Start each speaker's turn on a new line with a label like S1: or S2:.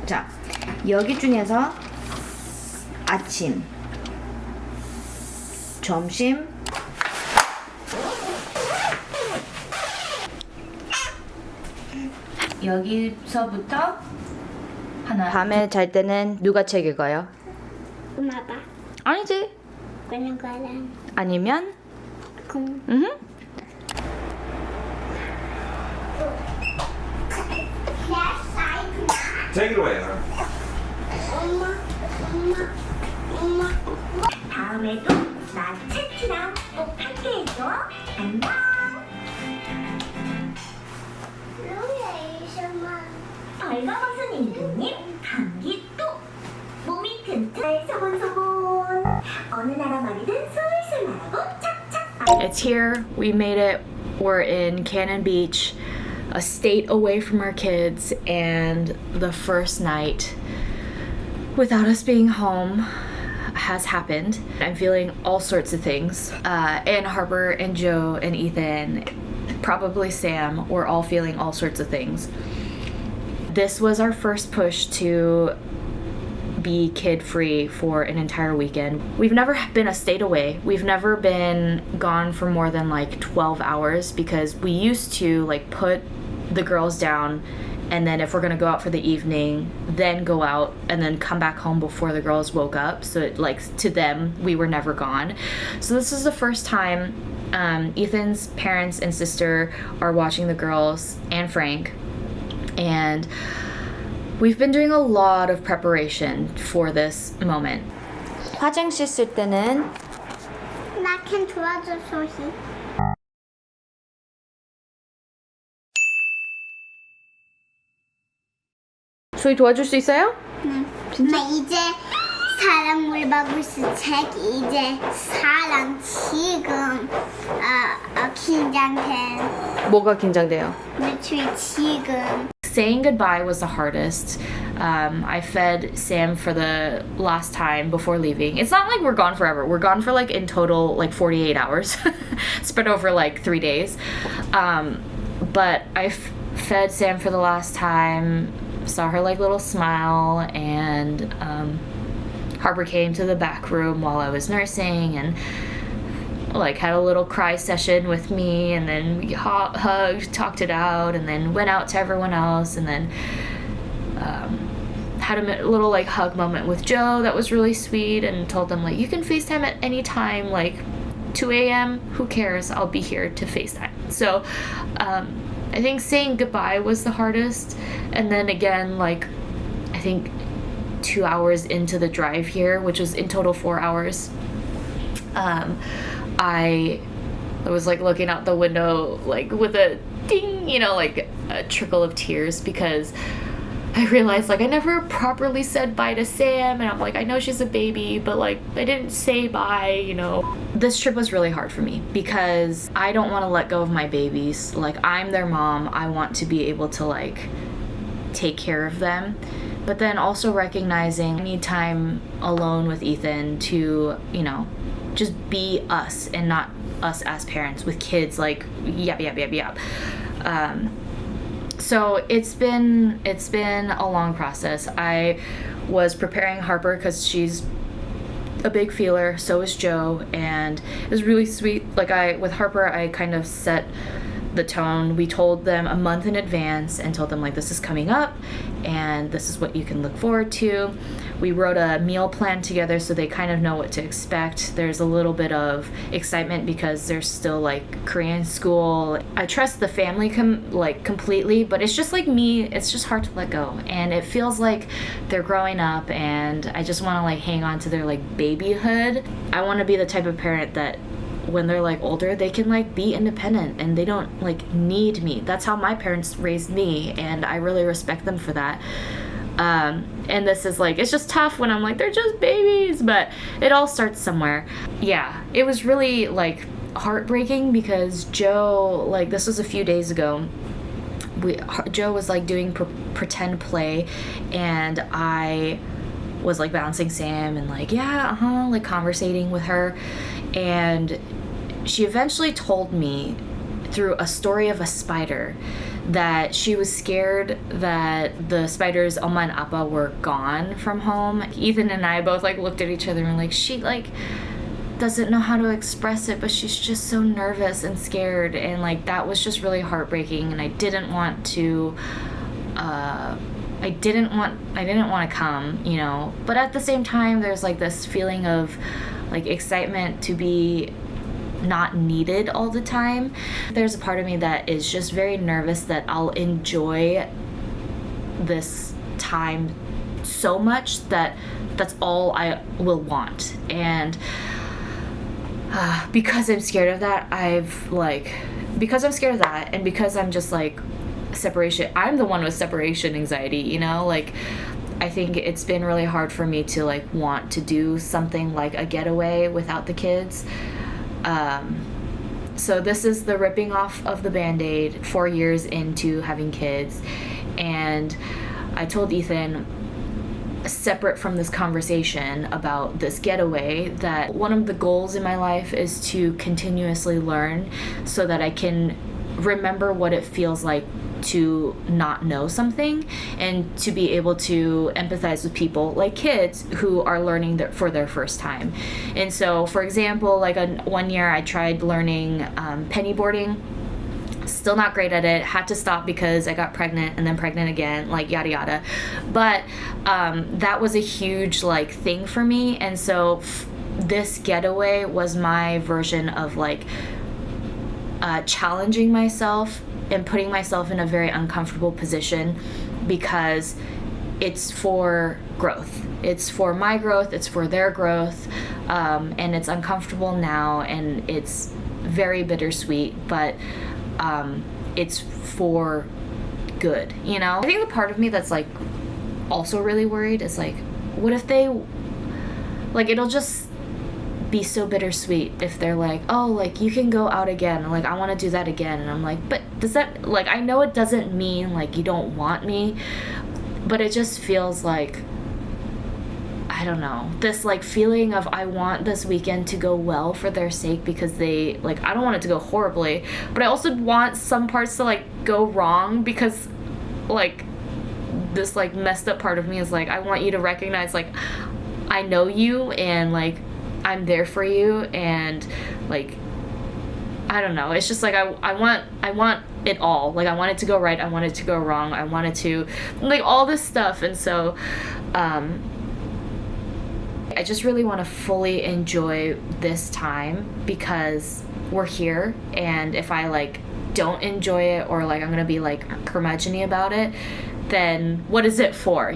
S1: 자, 여기 중에서 아침, 점심, 여기서부터 하나. 밤에 잘 때는 누가 책 읽어요?
S2: 엄마 아빠
S1: 아니지.
S2: 그런 거랑
S1: 아니면
S2: 공
S3: Take it away.
S2: 엄마
S4: 다음에도 나 채티랑 꼭 함께 해줘. 안녕. 벌거벗은 임금님 감기 또 몸이 튼튼 소곤소곤 어느 나라 말이든 술술 말하고 착착.
S1: it's here. We made it. We're in Cannon Beach, a state away from our kids, and the first night without us being home has happened. I'm feeling all sorts of things. And Harper and Joe and Ethan, probably Sam, we're all feeling all sorts of things. This was our first push to be kid-free for an entire weekend. We've never been a state away. We've never been gone for more than like 12 hours because we used to like put the girls down and then if we're gonna go out for the evening, then go out and then come back home before the girls woke up. So it, like to them, we were never gone. So this is the first time Ethan's parents and sister are watching the girls and Frank. And we've been doing a lot of preparation for this moment. 화장실 쓸 때는
S2: 나 can 도와줘 소희
S1: 소희 도와줄 수 있어요?
S2: 네. 나 이제 사랑 물방울스 책 이제 사랑 지금 긴장돼
S1: 뭐가 긴장돼요?
S2: 며칠 지금
S1: Saying goodbye was the hardest. I fed Sam for the last time before leaving. It's not like we're gone forever. We're gone for like in total like 48 hours, spread over like 3 days. But I fed Sam for the last time, saw her like little smile, and Harper came to the back room while I was nursing and like had a little cry session with me, and then we hugged, talked it out, and then went out to everyone else, and then had a little like hug moment with Joe that was really sweet, and told them like you can FaceTime at any time, like 2 a.m. who cares, I'll be here to FaceTime. So I think saying goodbye was the hardest, and then again like I think 2 hours into the drive here, which was in total 4 hours, I was like looking out the window like with a ding, you know, like a trickle of tears because I realized like I never properly said bye to Sam, and I'm like I know she's a baby, but like I didn't say bye, you know. This trip was really hard for me because I don't want to let go of my babies. Like I'm their mom. I want to be able to like take care of them, but then also recognizing I need time alone with Ethan to, you know, just be us and not us as parents with kids like yap. So it's been a long process. I was preparing Harper because she's a big feeler, so is Joe, and it was really sweet. Like with Harper, I kind of set the tone. We told them a month in advance and told them like this is coming up and this is what you can look forward to. We wrote a meal plan together so they kind of know what to expect. There's a little bit of excitement because there's still like Korean school. I trust the family completely, but it's just like me, it's just hard to let go, and it feels like they're growing up and I just want to like hang on to their like babyhood. I want to be the type of parent that when they're like older they can like be independent and they don't like need me. That's how my parents raised me, and I really respect them for that. And this is like, it's just tough when I'm like they're just babies, but it all starts somewhere. Yeah, it was really like heartbreaking because Joe, like this was a few days ago, Joe was like doing pretend play, and I was like bouncing Sam and like like conversating with her, and she eventually told me through a story of a spider that she was scared that the spiders, Oma and Appa, were gone from home. Ethan and I both like looked at each other and were like, she like doesn't know how to express it, but she's just so nervous and scared, and like that was just really heartbreaking, and I didn't want to come, you know. But at the same time, there's like this feeling of like excitement to be not needed all the time. There's a part of me that is just very nervous that I'll enjoy this time so much that that's all I will want. And because I'm scared of that, because I'm scared of that, and because I'm just like separation, I'm the one with separation anxiety, you know, like I think it's been really hard for me to like want to do something like a getaway without the kids. So this is the ripping off of the Band-Aid 4 years into having kids, and I told Ethan, separate from this conversation about this getaway, that one of the goals in my life is to continuously learn so that I can remember what it feels like to not know something, and to be able to empathize with people like kids who are learning for their first time. And so, for example, like one year I tried learning penny boarding. Still not great at it, had to stop because I got pregnant and then pregnant again, like yada yada. But that was a huge like thing for me, and so this getaway was my version of like challenging myself and putting myself in a very uncomfortable position, because it's for growth. It's for my growth, it's for their growth, and it's uncomfortable now, and it's very bittersweet, but it's for good, you know? I think the part of me that's like also really worried is like, what if they, like, it'll just be so bittersweet if they're like, oh, like, you can go out again, and like, I want to do that again, and I'm like, but does that, like, I know it doesn't mean like you don't want me, but it just feels like, I don't know, this like feeling of I want this weekend to go well for their sake, because they, like, I don't want it to go horribly, but I also want some parts to like go wrong, because like this like messed up part of me is like, I want you to recognize like I know you, and like I'm there for you, and like I don't know, it's just like I want it all. Like I want it to go right, I want it to go wrong, I want it to like all this stuff. And so I just really want to fully enjoy this time, because we're here, and if I like don't enjoy it, or like I'm gonna be like curmudgeon-y about it, then what is it for?